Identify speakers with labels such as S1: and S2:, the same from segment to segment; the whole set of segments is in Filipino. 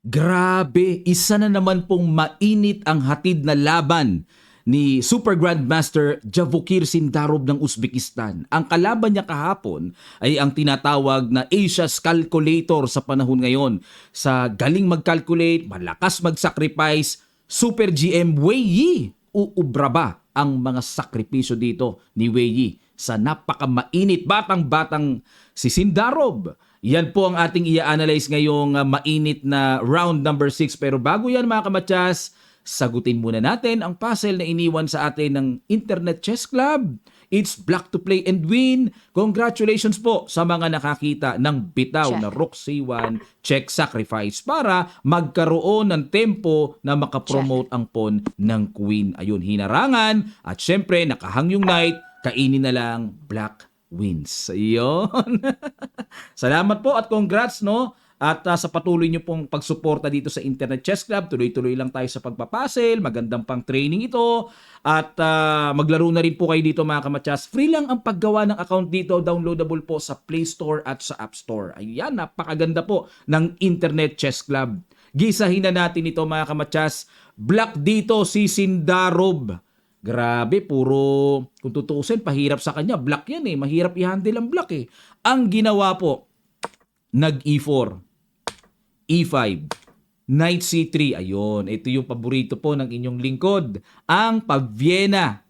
S1: Grabe, isa na naman pong mainit ang hatid na laban ni Super Grandmaster Javokir Sindarov ng Uzbekistan. Ang kalaban niya kahapon ay ang tinatawag na Asia's Calculator sa panahon ngayon. Sa galing mag-calculate, malakas mag-sacrifice, Super GM Wei Yi. Uubra ba ang mga sakripisyo dito ni Wei Yi sa napakamainit batang-batang si Sindarov? Yan po ang ating i-analyze ngayong mainit na round number 6. Pero bago yan mga kamatyas, sagutin muna natin ang puzzle na iniwan sa atin ng Internet Chess Club. It's Black to Play and Win. Congratulations po sa mga nakakita ng bitaw na Rook C1 check sacrifice para magkaroon ng tempo na makapromote ang pawn ng Queen. Ayun, hinarangan at syempre nakahang yung Knight, kainin na lang Black wins. Ayun. Salamat po at congrats, no? At sa patuloy nyo pong pagsuporta dito sa Internet Chess Club, tuloy-tuloy lang tayo sa pagpapasil, magandang pang training ito. At maglaro na rin po kayo dito mga kamatyas. Free lang ang paggawa ng account dito, downloadable po sa Play Store at sa App Store. Ayan, napakaganda po ng Internet Chess Club. Gisahin na natin ito mga kamatyas. Black dito si Sindarov. Grabe, puro, kung tutuusin, pahirap sa kanya. Black yan eh. Mahirap i-handle ang black eh. Ang ginawa po, nag-E4, E5, Knight C3. Ayun, ito yung paborito po ng inyong lingkod. Ang Pavena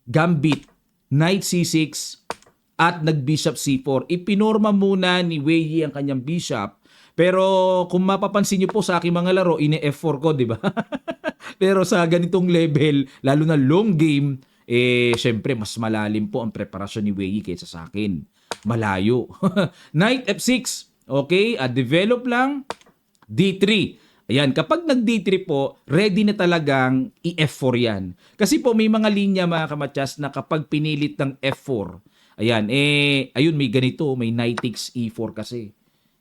S1: Gambit, Knight C6, at nag-Bishop C4. Ipinorma muna ni Wei Yi ang kanyang bishop. Pero kung mapapansin niyo po sa aking mga laro, ini-F4 ko, di ba? Pero sa ganitong level, lalo na long game, syempre mas malalim po ang preparasyon ni Wei Yi kaysa sa akin. Malayo. Knight F6. Okay, develop lang. D3. Ayan, kapag nag-D3 po, ready na talagang i-F4 yan. Kasi po may mga linya mga kamatyas na kapag pinilit ng F4, ayan, ayun may ganito, may Knight takes E4 kasi.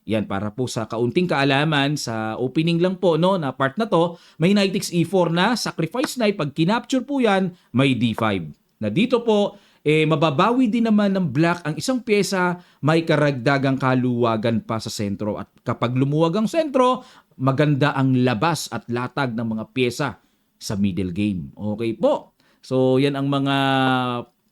S1: Yan, para po sa kaunting kaalaman, sa opening lang po, no, na part na to, may Knight takes E4 na, sacrifice knight, pag kinapture po yan, may D5. Na dito po, mababawi din naman ng black ang isang pyesa, may karagdagang kaluwagan pa sa sentro. At kapag lumuwag ang sentro, maganda ang labas at latag ng mga pyesa sa middle game. Okay po. So, yan ang mga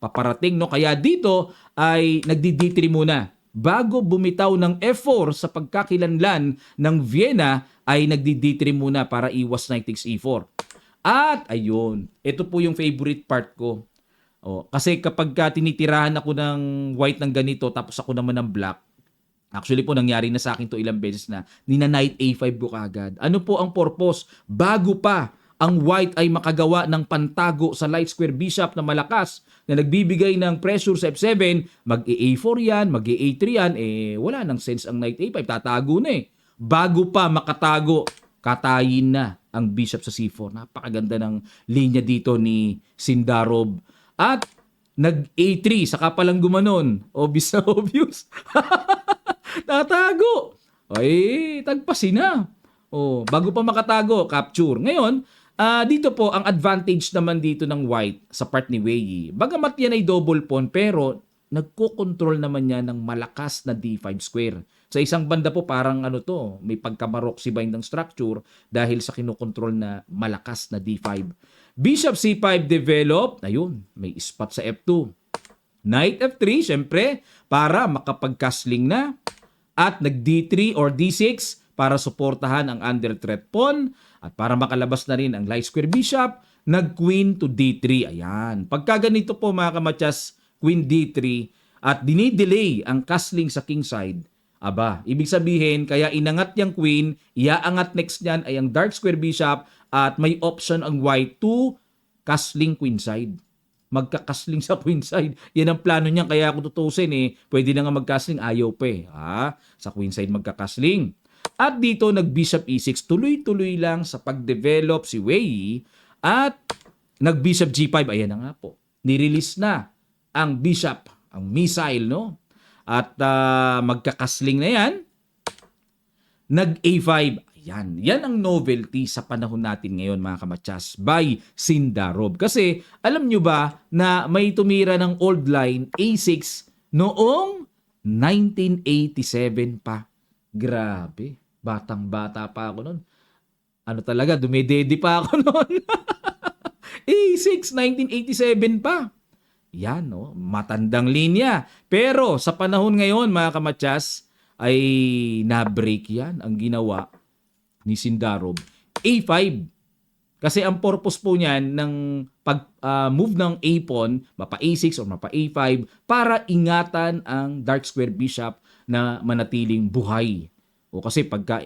S1: paparating, no? Kaya dito ay nagdi-D3 muna. Bago bumitaw ng F4 sa pagkakilanlan ng Vienna, ay nagdi-D3 muna para iwas Knight takes E4. At ayun, ito po yung favorite part ko. Kasi kapag tinitirahan ako ng white ng ganito tapos ako naman ng black, actually po nangyari na sa akin to ilang beses na, nina Knight A5 ko kagad. Ano po ang purpose? Bago pa ang white ay makagawa ng pantago sa light square bishop na malakas na nagbibigay ng pressure sa F7, mag-A4 yan, mag-A3 yan, wala nang sense ang Knight A5, tatago na eh. Bago pa makatago, katayin na ang bishop sa C4. Napakaganda ng linya dito ni Sindarov. At nag-A3, saka palang gumanon. Obvious na obvious. Tatago. Ay, tagpasin na. Bago pa makatago, capture. Ngayon, dito po, ang advantage naman dito ng white sa part ni Wei Yi. Bagamat yan ay double pawn, pero nagko-control naman yan ng malakas na D5 square. Sa isang banda po, parang may pagkamarok si bind ng structure dahil sa kinokontrol na malakas na D5. Bishop C5 develop. Ayun, may spot sa F2. Knight F3, syempre, para makapag-castling na. At nag-D3 or D6 para suportahan ang under threat pawn. At para makalabas na rin ang light square bishop, nag-queen to D3. Ayan. Pagka ganito po mga kamatyas, queen D3, at dinidelay ang castling sa king side, ibig sabihin, kaya inangat yung queen, iaangat next niyan ay ang dark square bishop, at may option ang white to castling queen side. Magka-castling sa queen side. Yan ang plano niyan, kaya kung tutusin pwede na nga mag-castling, ayaw pa sa queen side magka-castling. At dito nag-bishop E6, tuloy-tuloy lang sa pag-develop si Wei Yi, at nag-bishop G5, ayan na nga po. Nirelease na ang bishop, ang missile, no? At magkakasling na yan. Nag-A5, ayan. Yan ang novelty sa panahon natin ngayon mga kamatyas by Sindarov. Kasi alam nyo ba na may tumira ng old line A6 noong 1987 pa. Grabe. Batang-bata pa ako noon. Ano talaga, dumedede pa ako noon. A6, 1987 pa. Yan, no? Matandang linya. Pero sa panahon ngayon, mga kamatyas, ay na-break yan. Ang ginawa ni Sindarov, A5. Kasi ang purpose po niyan ng pag-move ng A pawn, mapa A6 or mapa A5, para ingatan ang dark square bishop na manatiling buhay. O kasi pagka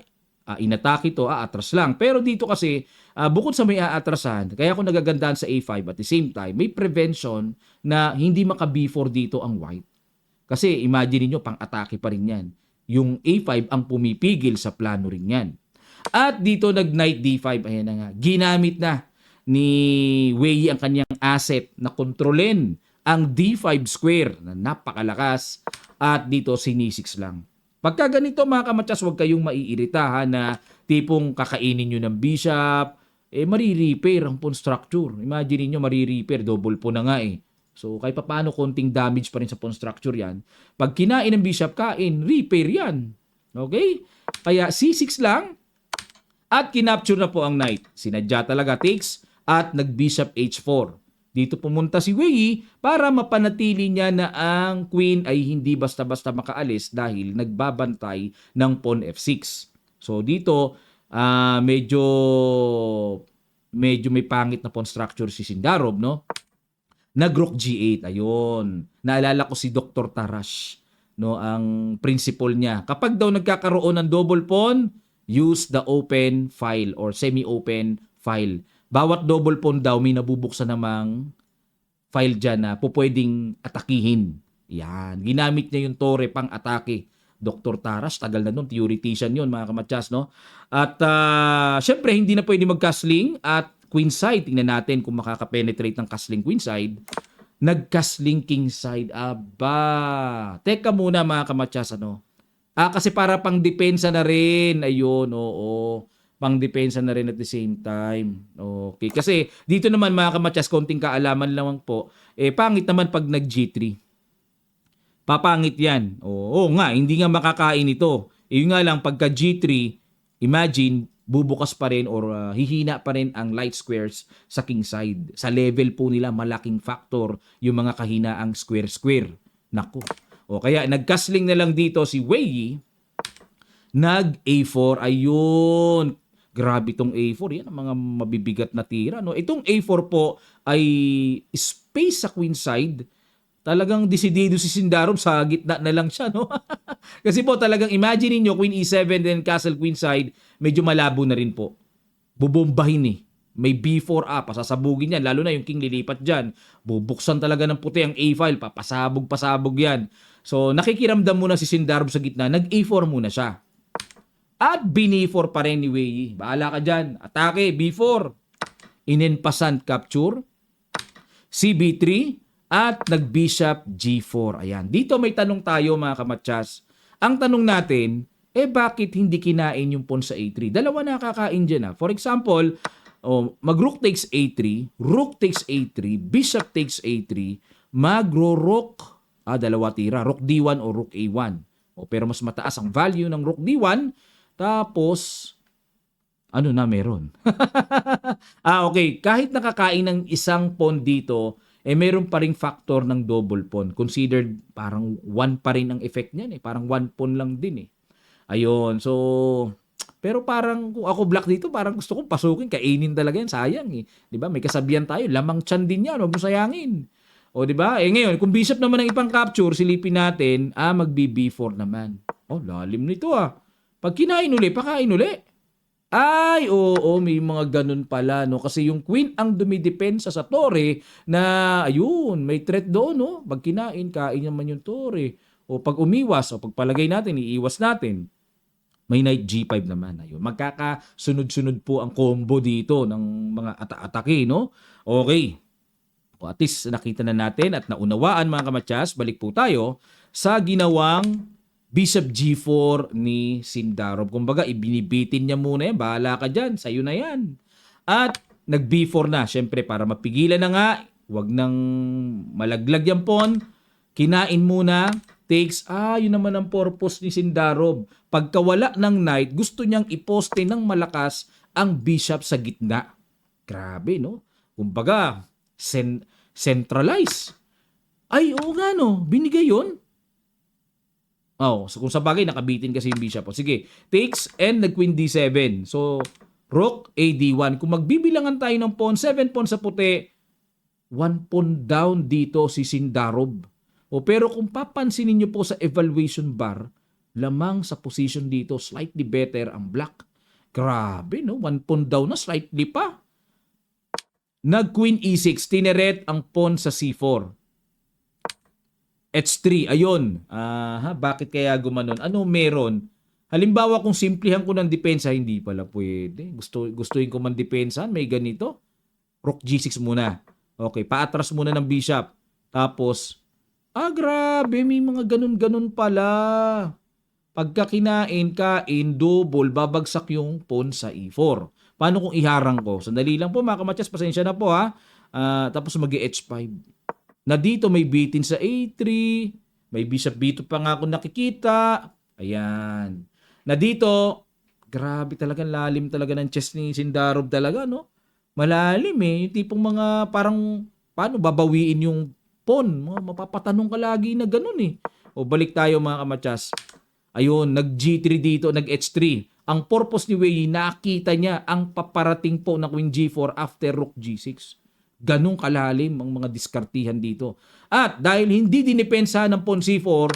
S1: inatake ito, aatras lang. Pero dito kasi, bukod sa may aatrasan, kaya ako nagagandahan sa A5 at the same time, may prevention na hindi maka B4 dito ang white. Kasi imagine niyo pang-atake pa rin yan. Yung A5 ang pumipigil sa plano rin yan. At dito nag-knight D5, ayan na nga, ginamit na ni Wei ang kanyang asset na kontrolin ang D5 square na napakalakas at dito sinisiks lang. Pagka ganito mga kamatyas, huwag kayong maiirita ha, na tipong kakainin nyo ng bishop, marirepair ang pawn structure. Imagine niyo marirepair, double po na nga eh. So kahit paano konting damage pa rin sa pawn structure yan. Pag kinain ng bishop, kain, repair yan. Okay? Kaya C6 lang at kinapture na po ang knight. Sinadya talaga takes at nag-bishop H4. Dito pumunta si Wei para mapanatili niya na ang queen ay hindi basta-basta makaalis dahil nagbabantay ng pawn F6. So dito medyo may pangit na pawn structure si Sindarov, no? Nag-rook G8, ayun. Naalala ko si Dr. Tarash, no, ang principle niya. Kapag daw nagkakaroon ng double pawn, use the open file or semi-open file. Bawat double pawn daw may nabubuksan namang file dyan na pupwedeng atakihin. Yan. Ginamit niya yung tore pang atake. Dr. Tarash, tagal na nun, theoretician yun mga kamatyas, no? At syempre, hindi na pwede mag-castling at queenside. Tingnan natin kung makaka-penetrate ng castling queenside. Nag-castling kingside. Aba. Teka muna mga kamatyas, ano? Kasi para pang depensa na rin. Ayun, oo. Pang depensa na rin at the same time. Okay. Kasi dito naman mga kamatyas, konting kaalaman lang po. Pangit naman pag nag-G3. Papangit yan. Oo nga, hindi nga makakain ito. Yun nga lang, pagka G3, imagine, bubukas pa rin or hihina pa rin ang light squares sa king side. Sa level po nila, malaking factor yung mga kahinaang square-square. Naku. O kaya nag-castling na lang dito si Wei, nag-A4, ayun. Grabe itong A4, yan ang mga mabibigat na tira. No? Itong A4 po ay space sa queen side. Talagang desidido si Sindarov, sa gitna na lang siya. No? Kasi po talagang imagine niyo queen E7 then castle queen side, medyo malabo na rin po. Bubombahin eh. May B4 pasasabugin yan. Lalo na yung king lilipat dyan. Bubuksan talaga ng puti ang A-file. Pasabog yan. So, nakikiramdam muna si Sindarov sa gitna. Nag-A4 muna siya. At B4 pa rin ni Wei. Bahala ka dyan. Atake, B4. Inenpasan, capture. CB3. At nag-bishop G4. Ayan. Dito may tanong tayo mga kamatyas. Ang tanong natin, bakit hindi kinain yung pawn sa A3? Dalawa nakakain dyan. For example, mag-rook takes A3, rook takes A3, bishop takes A3, magro-rook, dalawa tira, rook D1 o rook A1. Pero mas mataas ang value ng rook D1, tapos, ano na meron? Okay, kahit nakakain ng isang pawn dito, meron pa ring factor ng double pawn. Considered parang 1 pa rin ang effect niyan. Parang 1 pawn lang din. Ayun, so... Pero parang kung ako black dito, parang gusto kong pasukin, kainin talaga yan, sayang eh. 'Di ba? May kasabihan tayo, lamang tiyan din yan, huwag mo sayangin. O 'di ba? Ngayon, kung bishop naman ang ipang-capture, silipin natin, mag-BB4 naman. Lalim nito Pag kinain uli, pakain uli. Ay, oo, may mga ganun pala, no? Kasi yung queen ang dumidepensa sa tore na, ayun, may threat doon, no? Pag kinain, kain naman yung tore. O pag umiwas, o pagpalagay natin, iiwas natin. May knight G5 naman. Ayun. Magkakasunod-sunod po ang combo dito ng mga atake, no? Okay. O at least nakita na natin at naunawaan mga kamatyas, balik po tayo sa ginawang bishop G4 ni Sindarov. Kumbaga, ibinibitin niya muna yan. Bahala ka dyan. Sa'yo na yan. At nag-B4 na. Siyempre, para mapigilan na nga, wag nang malaglag yung pawn. Kinain muna. takes, yun naman ang purpose ni Sindarov. Pagkawala ng knight, gusto niyang iposte ng malakas ang bishop sa gitna. Grabe, no? Kumbaga, centralize. Ay, oo nga, no? Binigay yun. So kung sa bagay, nakabitin kasi yung bishop. Sige, takes and nag-queen d7. So, rook a d1. Kung magbibilangan tayo ng pawn, 7 pawn sa puti, 1 pawn down dito si Sindarov. Pero kung papansinin nyo po sa evaluation bar, lamang sa position dito, slightly better ang black. Grabe, no? 1 pawn down na, slightly pa. Nag-queen e6, tineret ang pawn sa c4. H3, ayun. Bakit kaya gumanon? Ano meron? Halimbawa kung simplihan ko ng depensa, hindi pala pwede. Gustuin ko man depensa, may ganito. Rook G6 muna. Okay, paatras muna ng bishop. Tapos, grabe, may mga ganun-ganun pala. Pagka kain, double, babagsak yung pawn sa E4. Paano kung iharang ko? Sandali lang po mga kamatyas, pasensya na po ha. Tapos mag-H5. Na dito may bitin sa A3, may bishop B2 pa nga ako nakikita. Ayan. Na dito, grabe talaga, lalim talaga ng chess ni Sindarov talaga, no? Malalim Yung tipong mga parang, paano babawiin yung pawn? Mapapatanong ka lagi na ganun balik tayo mga kamatyas. Ayun, nag-G3 dito, nag-H3. Ang purpose ni Wei, nakita niya ang paparating po na Queen G4 after Rook G6. Ganong kalalim ang mga diskartihan dito. At dahil hindi dinipensa ng pawn C4,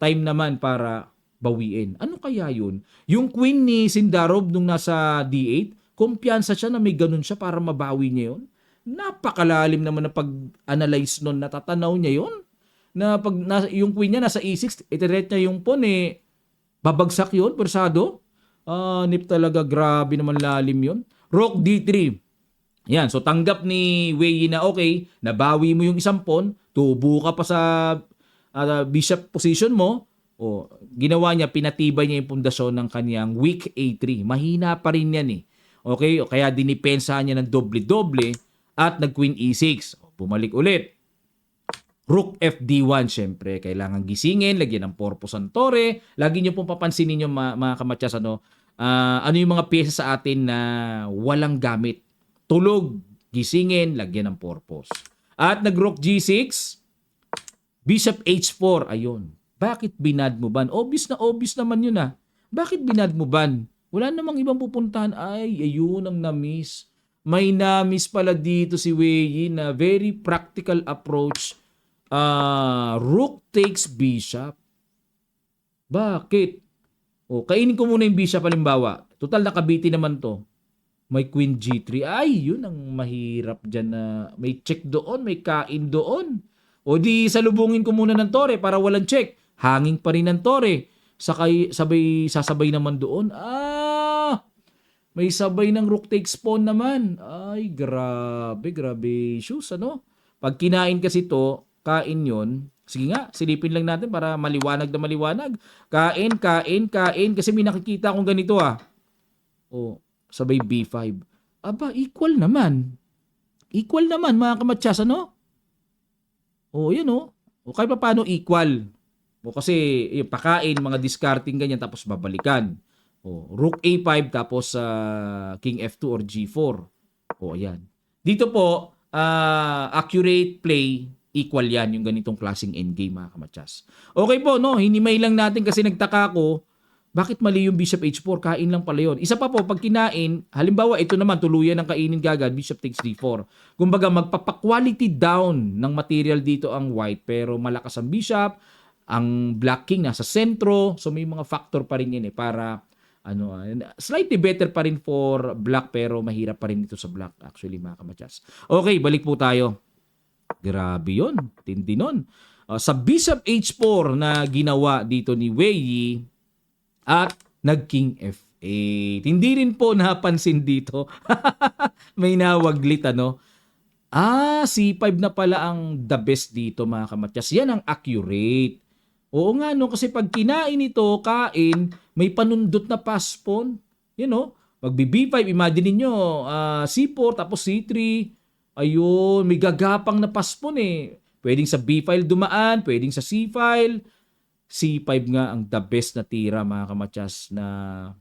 S1: time naman para bawiin. Ano kaya yun? Yung queen ni Sindarov nung nasa D8, kumpiyansa siya na may ganun siya para mabawi niya yun. Napakalalim naman na pag-analyze nun, natatanaw niya yun. Na pag yung queen niya nasa E6, itiret niya yung pawn babagsak yun, persado. Nip talaga, grabe naman lalim yun. Rook D3. Yan, so tanggap ni Wei na okay, nabawi mo yung isang pawn, tubo ka pa sa bishop position mo, ginawa niya, pinatibay niya yung pundasyon ng kanyang weak A3. Mahina pa rin yan Okay, kaya dinipensa niya ng doble-doble at nag-queen E6. Bumalik ulit. Rook FD1, syempre, kailangan gisingin, lagyan ng purpose ang tore. Lagi niyo pong papansinin yung mga kamatyas, ano yung mga pyesa sa atin na walang gamit. Tulog, gisingin, lagyan ng purpose. At nag-rook G6, bishop H4, ayun. Bakit binad mo ban? Obvious naman yun Bakit binad mo ban? Wala namang ibang pupuntahan. Ay, ayun ang na-miss. May na-miss pala dito si Wei na very practical approach. Rook takes bishop. Bakit? Kainin ko muna yung bishop halimbawa. Total nakabiti naman to. May queen G3. Ay, yun ang mahirap dyan na may check doon, may kain doon. Di salubungin ko muna ng tore para walang check. Hanging pa rin ng tore. Sasabay naman doon. May sabay ng rook takes pawn naman. Ay, grabe issues, ano? Pag kinain kasi to, kain yon. Sige nga, silipin lang natin para maliwanag na maliwanag. Kain. Kasi may nakikita akong ganito sabay B5. Equal naman. Equal naman, mga kamatyas, ano? Yan kahit pa paano equal. Kasi yung pakain, mga discarding ganyan, tapos babalikan. Rook A5, tapos King F2 or G4. Ayan. Dito po, accurate play, equal yan, yung ganitong klaseng endgame, mga kamatyas. Okay po, hinimay lang natin kasi nagtaka ko, bakit mali yung bishop H4? Kain lang pala yun. Isa pa po, pag kinain, halimbawa ito naman, tuluyan ng kainin gagad, bishop takes D4. Kumbaga, magpapa-quality down ng material dito ang white, pero malakas ang bishop, ang black king nasa sentro, so may mga factor pa rin yun para slightly better pa rin for black, pero mahirap pa rin ito sa black actually, mga kamatyas. Okay, balik po tayo. Grabe yun, tindi nun. Sa bishop H4 na ginawa dito ni Wei, at nag-king F8. Hindi rin po napansin dito. May nawaglit, C5 na pala ang the best dito, mga kamatyas. Yan ang accurate. Oo nga, kasi pag kinain ito, may panundot na pass pawn. Magbi-B5, imagine niyo C4, tapos C3. Ayun, may gagapang na pass pawn Pwedeng sa B file dumaan, pwedeng sa C file. C5 nga ang the best na tira mga kamatsas na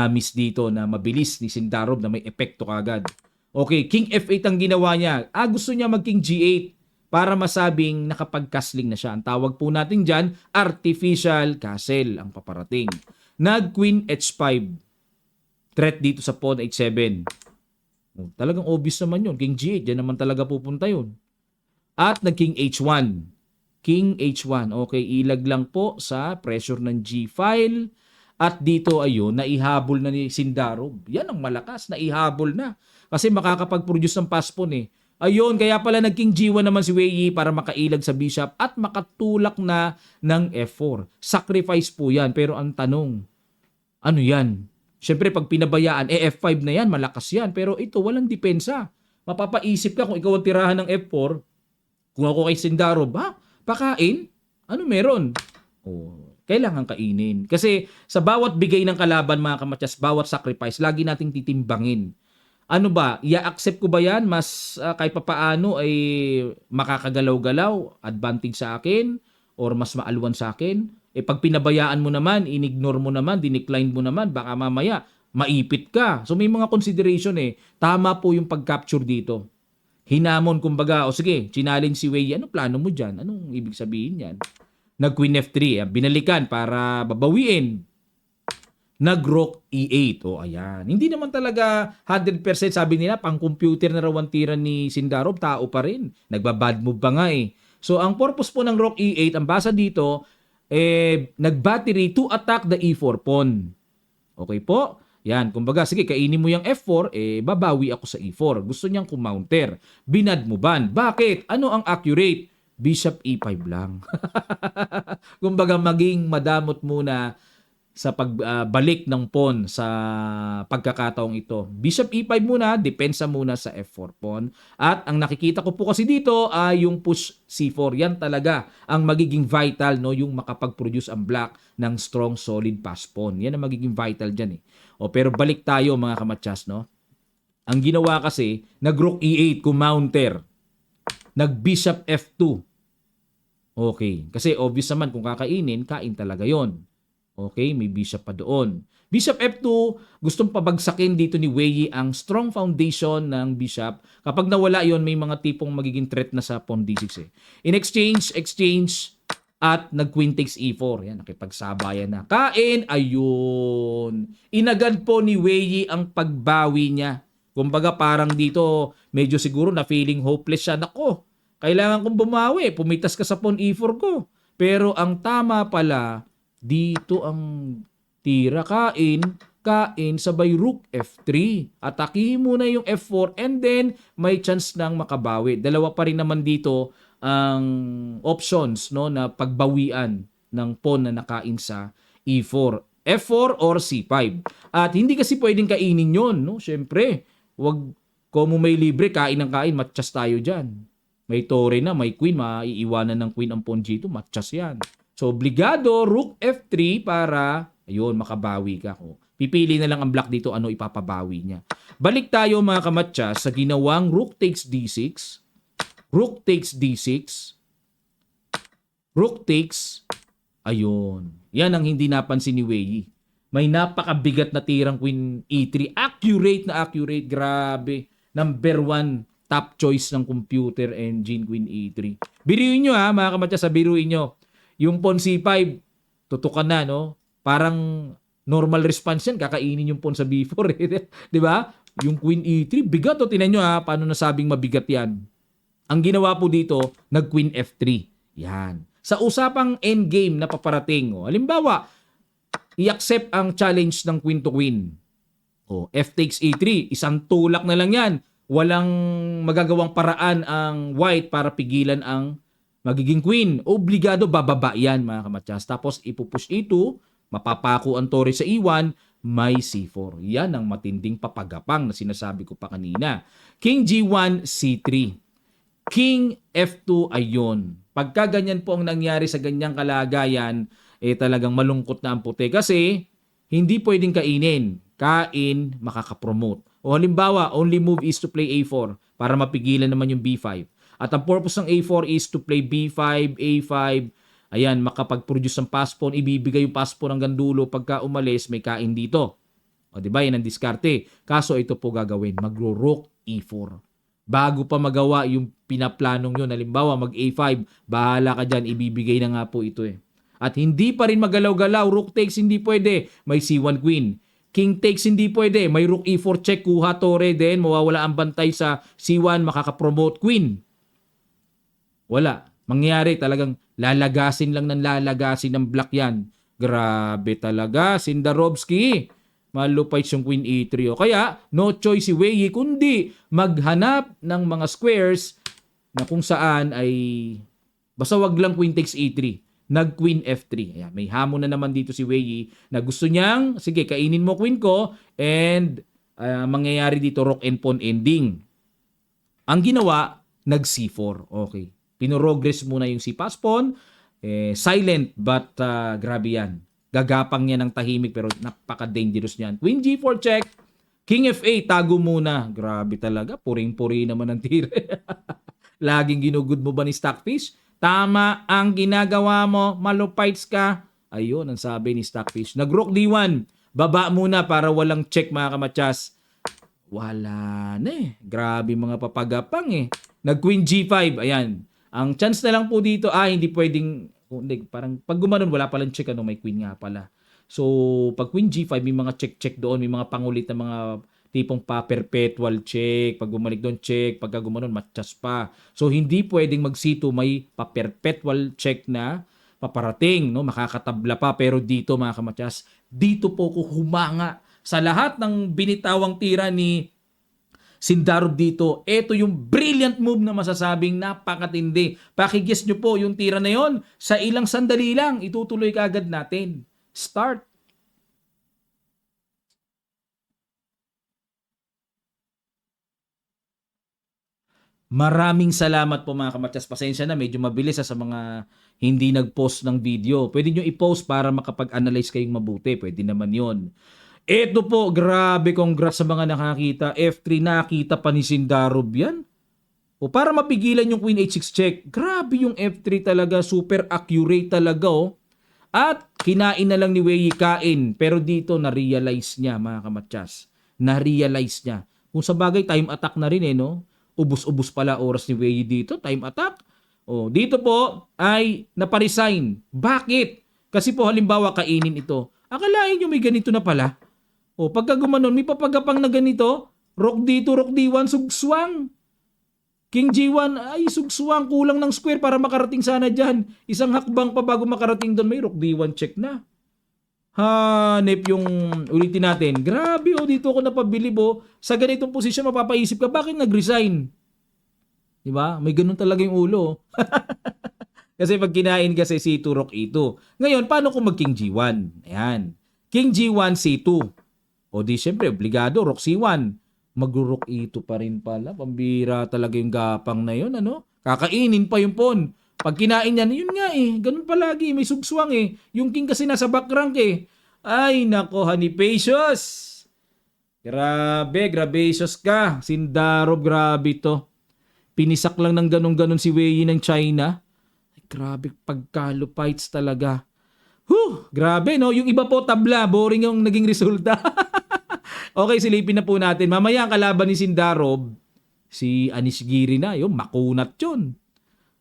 S1: miss dito na mabilis ni Sindarov na may epekto kagad. Okay, King F8 ang ginawa niya. Gusto niya mag King G8 para masabing nakapag-castling na siya. Ang tawag po natin dyan, artificial castle ang paparating. Nag Queen H5. Threat dito sa pawn H7. Talagang obvious naman yun. King G8, yan naman talaga pupunta yun. At nag King H1. King H1. Okay, ilag lang po sa pressure ng G-file. At dito ayun, naihabol na ni Sindarov. Yan ang malakas, naihabol na. Kasi makakapag-produce ng pass pawn eh. Ayun, kaya pala naging G1 naman si Wei Yi para makailag sa bishop at makatulak na ng F4. Sacrifice po yan. Pero ang tanong, ano yan? Siyempre pag pinabayaan, F5 na yan, malakas yan. Pero ito, walang depensa. Mapapaisip ka kung ikaw ang tirahan ng F4, kung ako kay Sindarov, pakain? Ano meron? Kailangan kainin. Kasi sa bawat bigay ng kalaban mga kamatsas, bawat sacrifice, lagi nating titimbangin. Ano ba? I-accept ko ba yan? Mas kahit papaano ay makakagalaw-galaw, advantage sa akin, or mas maalwan sa akin? Pag pinabayaan mo naman, inignore mo naman, dinecline mo naman, baka mamaya maipit ka. So may mga consideration eh. Tama po yung pag-capture dito. Hinamon kumbaga, o sige, challenge si Wei, ano plano mo dyan? Anong ibig sabihin yan? Nag-Queen F3, binalikan para babawiin. Nag-Rook E8. Ayan. Hindi naman talaga 100% sabi nila, pang-computer na raw ang tira ni Sindarov, tao pa rin. Nagbabad move pa nga eh. So, ang purpose po ng Rook E8, ang basa dito, nag-battery to attack the E4 pawn. Okay po? Yan. Kumbaga, sige, kainin mo yung F4, babawi ako sa E4. Gusto niyang kumounter. Binadmoban. Bakit? Ano ang accurate? Bishop E5 lang. Kumbaga maging madamot muna sa pagbalik ng pawn sa pagkakataong ito. Bishop E5 muna, depensa muna sa F4 pawn. At ang nakikita ko po kasi dito ay yung push C4. Yan talaga ang magiging vital, no, yung makapag-produce ang black ng strong solid pass pawn. Yan ang magiging vital diyan eh. Pero balik tayo mga kamatsas, no. Ang ginawa kasi, nag-Rook E8 kumounter. Nag-Bishop F2. Okay. Kasi obvious naman kung kakainin, kain talaga yon. Okay, may bishop pa doon. Bishop F2, gustong pabagsakin dito ni Wei Yi ang strong foundation ng bishop. Kapag nawala yon, may mga tipong magiging threat na sa pawn D6 eh. In exchange, at nag-queen takes E4. Yan, nakipagsabayan na. Kain, ayun. Inagad po ni Wei Yi ang pagbawi niya. Kumbaga parang dito, medyo siguro na feeling hopeless siya. Nako, kailangan kong bumawi. Pumitas ka sa pawn E4 ko. Pero ang tama pala, dito ang tira. Kain, sabay Rook F3. Atakihin muna yung F4 and then may chance nang makabawi. Dalawa pa rin naman dito ang options, no, na pagbawian ng pawn na nakain sa E4. F4 or C5. At hindi kasi pwedeng kainin yon, no? Siyempre, wag kung may libre, kain ng kain, matchas tayo dyan. May tore na, may queen, maiiwanan ng queen ang pawn G2, matchas yan. So, obligado, Rook F3 para, ayun, makabawi ka. Pipili na lang ang black dito, ano ipapabawi niya. Balik tayo mga kamatchas sa ginawang Rook takes D6. Rook takes D6. Rook takes, ayun. Yan ang hindi napansin ni Wei Yi. May napakabigat na tirang Queen E3. Accurate na accurate. Grabe. Number 1 top choice ng computer engine, Queen E3. Biruin nyo ha, mga kamatchas, biruin nyo. Yung pawn C5, tutukan na, no? Parang normal response yan, kakainin yung pawn sa B4. Di ba? Yung Queen E3, bigat o. Tinan nyo ha, paano nasabing mabigat yan. Ang ginawa po dito, nag-Queen F3. Yan. Sa usapang endgame na paparating, halimbawa, i-accept ang challenge ng queen to queen. F takes E3, isang tulak na lang yan. Walang magagawang paraan ang white para pigilan ang magiging queen. Obligado bababa yan mga kamatsas. Tapos ipupush E2, mapapako ang tore sa E1, may C4. Yan ang matinding papagapang na sinasabi ko pa kanina. King G1, C3. King F2, ayun. Pagka ganyan po ang nangyari sa ganyang kalagayan, talagang malungkot na ang puti. Kasi hindi pwedeng kainin. Kain, makakapromote. O halimbawa, only move is to play A4 para mapigilan naman yung B5. At ang purpose ng A4 is to play B5, A5, ayan, makapag-produce ng pass-pawn, ibibigay yung pass-pawn hanggang dulo, pagka umalis, may kain dito. O di ba, yan ang diskarte. Kaso ito po gagawin, magro-rook E4. Bago pa magawa yung pinaplanong yun, halimbawa mag A5, bahala ka dyan, ibibigay na nga po ito eh. At hindi pa rin magalaw-galaw, rook takes hindi pwede, may C1 queen. King takes hindi pwede, may rook E4 check, kuha tore, then mawawala ang bantay sa C1, makakapromote queen. Wala. Mangyayari talagang lalagasin lang ng lalagasin ng black yan. Grabe talaga, Sindarovsky. Malupay yung Queen E3. O kaya, no choice si Wei kundi maghanap ng mga squares na kung saan ay basta wag lang Queen takes E3. Nag Queen F3. Ayan, may hamon na naman dito si Wei na gusto niyang, sige, kainin mo queen ko and mangyayari dito rook and pawn ending. Ang ginawa, nag C4. Okay. Pinurogress muna yung si pass pawn. Silent but grabe yan. Gagapang niya ng tahimik pero napaka-dangerous niyan. Queen G4 check. King F8, tago muna. Grabe talaga. Puring-puri naman ang tira. Laging ginugod mo ba ni Stockfish? Tama ang ginagawa mo. Malupites ka. Ayun, ang sabi ni Stockfish. Nag-rook D1. Baba muna para walang check mga kamatsas. Wala na eh. Grabe mga papagapang eh. Nag-Queen G5. Ayan. Ang chance na lang po dito, hindi pwedeng hindi, parang pag gumanon wala palang check, may queen nga pala. So, pag queen G5, may mga check-check doon, may mga pangulit na mga tipong pa-perpetual check, pag bumalik doon check, pag gumanon matchas pa. So, hindi pwedeng mag C2, may pa-perpetual check na paparating, no? Makakatabla pa. Pero dito mga kamatyas, dito po ko humanga sa lahat ng binitawang tira ni Sindarov dito. Ito yung brilliant move na masasabing napakatindi. Pakiguess nyo po yung tira na yon. Sa ilang sandali lang, itutuloy kaagad natin. Start. Maraming salamat po mga kamatyas. Pasensya na, medyo mabilis sa mga hindi nag-post ng video. Pwede nyo i-post para makapag-analyze kayong mabuti. Pwede naman yon. Ito po, grabe, congrats sa mga nakakita. F3, nakita pa ni Sindarov yan. O para mapigilan yung Queen H6 check. Grabe yung F3 talaga, super accurate talaga oh. At kinain na lang ni Wei kain. Pero dito na-realize niya mga kamatyas. Na-realize niya. Kung sa bagay, time attack na rin no? Ubus-ubus pala oras ni Wei dito, time attack. O, dito po ay naparesign. Bakit? Kasi po halimbawa kainin ito. Akalain nyo may ganito na pala. O, pagka gumanon, may papagapang na ganito. Rook D2, Rook D1, sugswang. King G1, ay sugswang. Kulang ng square para makarating sana dyan. Isang hakbang pa bago makarating doon, may Rook D1 check na. Hanep yung ulitin natin. Grabe dito ako napabilib Sa ganitong posisyon, mapapaisip ka, bakit nag-resign? Diba? May ganun talaga yung ulo. Kasi pag kinain kasi C2, Rook E2. Ngayon, paano kung mag-King G1? Ayan. King G1, C2. O di syempre, obligado, rook C1. Mag-rook E2 pa rin pala. Pambira talaga yung gapang na yun, Kakainin pa yung pawn. Pag kinain yan, yun nga ganun palagi, may sugswang Yung king kasi nasa back rank Ay, nako, Honeypacious. Grabe, grabacious ka. Sindarov, grabe to. Pinisak lang ng ganun-ganun si Wei ng China. Ay, grabe, pagkalupites talaga. Grabe, no? Yung iba po, tabla. Boring yung naging resulta. Okay, silipin na po natin. Mamaya ang kalaban ni Sindarov, si Anishgiri na. Yung makunat yun.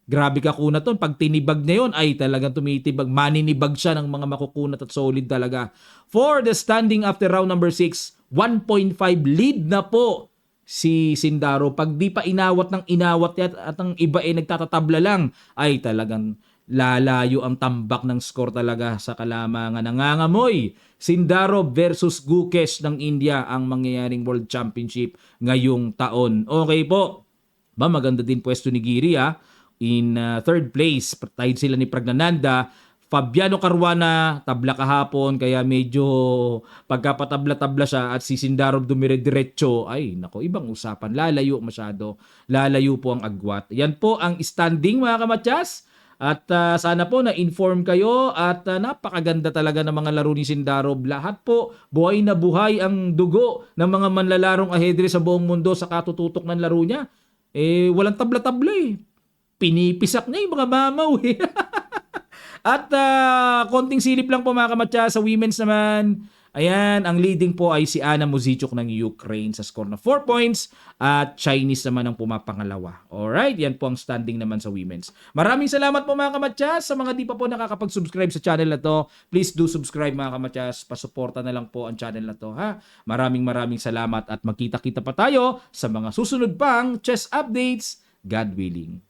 S1: Grabe kakunat yun. Pag tinibag niya yun, ay talagang tumitibag. Maninibag siya ng mga makukunat at solid talaga. For the standing after round number 6, 1.5 lead na po si Sindarov. Pag di pa inawat ng inawat at ang iba nagtatatabla lang, ay talagang lalayo ang tambak ng score talaga sa kalamangan. Nangangamoy, Sindarov versus Gukesh ng India ang mangyayaring World Championship ngayong taon. Okay po. Maganda din pwesto ni Giri In third place, tied sila ni Pragnananda. Fabiano Caruana, tabla kahapon, kaya medyo pagkapatabla-tabla siya at si Sindarov dumire-diretso, ay nako, ibang usapan. Lalayo masyado. Lalayo po ang agwat. Yan po ang standing mga kamatyas. At sana po na-inform kayo at napakaganda talaga ng mga laro ni Sindarov. Lahat po, buhay na buhay ang dugo ng mga manlalarong ajedrez sa buong mundo sa katututok ng laro niya. Walang tabla-tabla Pinipisak niya yung mga mamaw At konting silip lang po mga kamatsa sa women's naman. Ayan, ang leading po ay si Anna Muzichuk ng Ukraine sa score na 4 points at Chinese naman ang pumapangalawa. Alright, yan po ang standing naman sa women's. Maraming salamat po mga kamatsas. Sa mga di pa po nakakapag-subscribe sa channel na to, please do subscribe mga kamatsas. Pasuporta na lang po ang channel na to, ha. Maraming salamat at magkita-kita pa tayo sa mga susunod pang chess updates, God willing.